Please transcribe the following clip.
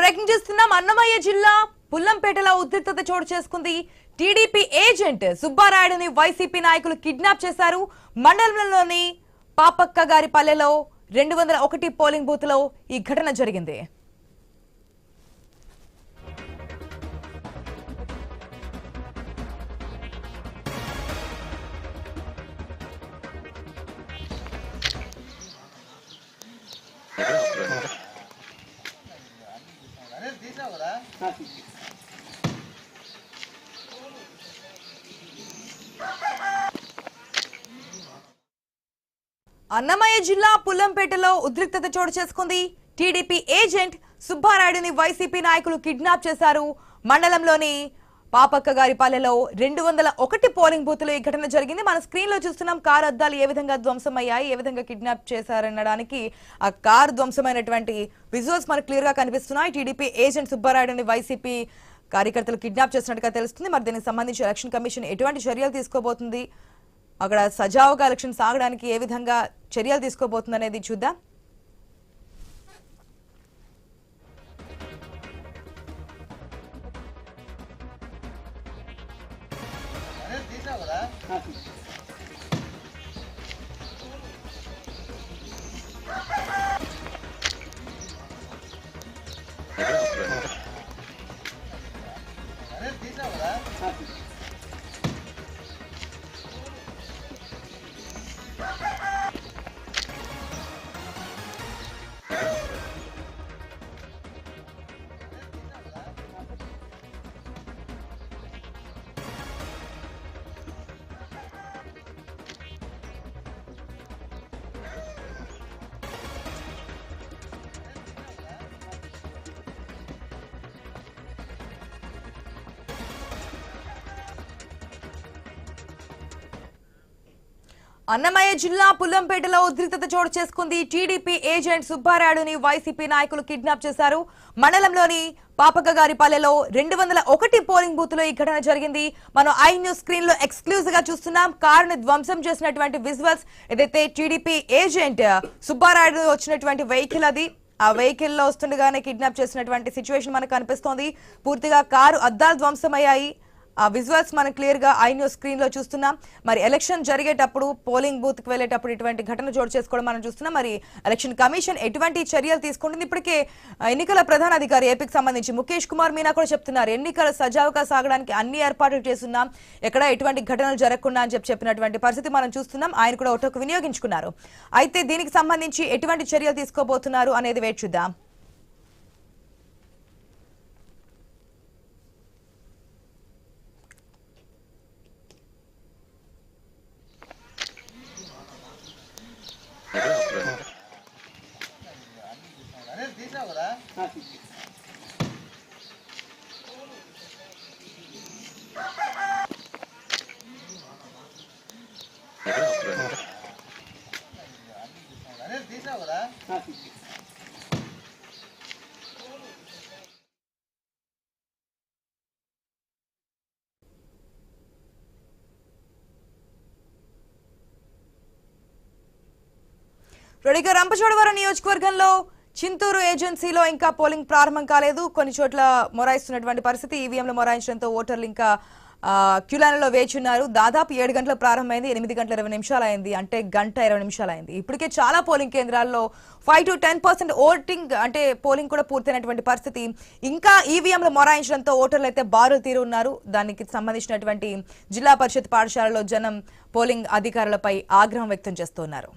Breaking చేస్తున్నాం. అన్నమయ్య జిల్లా పుల్లంపేటలో ఉద్రిక్తత చోటు చేసుకుంది. టీడీపీ ఏజెంట్ సుబ్బారాయుడుని వైసీపీ నాయకులు కిడ్నాప్ చేశారు. మండలంలోని పాపక్క గారి పల్లెలో 201 పోలింగ్ బూత్ లో ఈ ఘటన జరిగింది. అన్నమయ్య జిల్లా పుల్లంపేటలో ఉద్రిక్తత చోటు చేసుకుంది. టీడీపీ ఏజెంట్ సుబ్బారాయుడుని వైసీపీ నాయకులు కిడ్నాప్ చేశారు. మండలంలోని పాపక్క గారి పల్లెలో 201 పోలింగ్ బూత్ లో ఈ ఘటన జరిగింది. మన స్క్రీన్ లో చూస్తున్నాం కారు అద్దాలు ఏ విధంగా ధ్వంసమయ్యాయి, ఏ విధంగా కిడ్నాప్ చేశారనడానికి ఆ కారు ధ్వంసమైనటువంటి విజువల్స్ మనకు క్లియర్ గా కనిపిస్తున్నాయి. టీడీపీ ఏజెంట్ సుబ్బారాయుడుని వైసీపీ కార్యకర్తలు కిడ్నాప్ చేసినట్టుగా తెలుస్తుంది. మరి దీనికి సంబంధించి ఎలక్షన్ కమిషన్ ఎటువంటి చర్యలు తీసుకోబోతుంది, అక్కడ సజావుగా ఎలక్షన్ సాగడానికి ఏ విధంగా చర్యలు తీసుకోబోతుంది అనేది చూద్దాం. అన్నమయ్య జిల్లా పుల్లంపేటలో ఉద్రిక్తత చోటు చేసుకుంది. టీడీపీ ఏజెంట్ సుబ్బారాయుడుని వైసీపీ నాయకులు కిడ్నాప్ చేశారు. మండలంలోని పాపక్క గారి పల్లెలో 201 పోలింగ్ బూత్ లో ఈ ఘటన జరిగింది. మనం ఐ న్యూస్ స్క్రీన్ లో ఎక్స్క్లూజివ్ గా చూస్తున్నాం. కారుని ధ్వంసం చేసినటువంటి విజువల్స్. ఏదైతే టీడీపీ ఏజెంట్ సుబ్బారాయుడు వచ్చినటువంటి వెహికల్ అది, ఆ వెహికల్ లో వస్తుండగానే కిడ్నాప్ చేసినటువంటి సిచ్యువేషన్ మనకు కనిపిస్తోంది. పూర్తిగా కారు అద్దాలు ధ్వంసమయ్యాయి. ఆ విజువల్స్ మనం క్లియర్ గా ఐ న్యూస్ స్క్రీన్ లో చూస్తున్నాం. మరి ఎలక్షన్ జరిగేటప్పుడు పోలింగ్ బూత్ కి వెళ్లేటప్పుడు ఇటువంటి ఘటన చోటు చేసుకోవడం మనం చూస్తున్నాం. మరి ఎలక్షన్ కమిషన్ ఎటువంటి చర్యలు తీసుకుంటుంది? ఇప్పటికే ఎన్నికల ప్రధాన అధికారి ఏపీకి సంబంధించి ముఖేష్ కుమార్ మీనా కూడా చెప్తున్నారు, ఎన్నికలు సజావుగా సాగడానికి అన్ని ఏర్పాట్లు చేస్తున్నాం, ఎక్కడ ఎటువంటి ఘటనలు జరగకుండా అని చెప్పినటువంటి పరిస్థితి మనం చూస్తున్నాం. ఆయన కూడా ఓటుకు వినియోగించుకున్నారు. అయితే దీనికి సంబంధించి ఎటువంటి చర్యలు తీసుకోబోతున్నారు అనేది వేచి చూద్దాం. రెడీగా రంపచోడవరం నియోజకవర్గంలో చింతూరు ఏజెన్సీలో ఇంకా పోలింగ్ ప్రారంభం కాలేదు. కొన్ని చోట్ల మొరాయిస్తున్నటువంటి పరిస్థితి. ఈవీఎంలు మొరాయించడంతో ఓటర్లు ఇంకా క్యూలైన్లో వేచి ఉన్నారు. దాదాపు 7 గంటల ప్రారంభమైంది, 8 గంటల 20 నిమిషాలు అయింది, అంటే గంట 20 నిమిషాలు అయింది. ఇప్పటికే చాలా పోలింగ్ కేంద్రాల్లో 5 to 10% ఓటింగ్ అంటే పోలింగ్ కూడా పూర్తయినటువంటి పరిస్థితి. ఇంకా ఈవీఎంలు మొరాయించడంతో ఓటర్లు అయితే బారులు తీరు ఉన్నారు. దానికి సంబంధించినటువంటి జిల్లా పరిషత్ పాఠశాలలో జనం పోలింగ్ అధికారులపై ఆగ్రహం వ్యక్తం చేస్తున్నారు.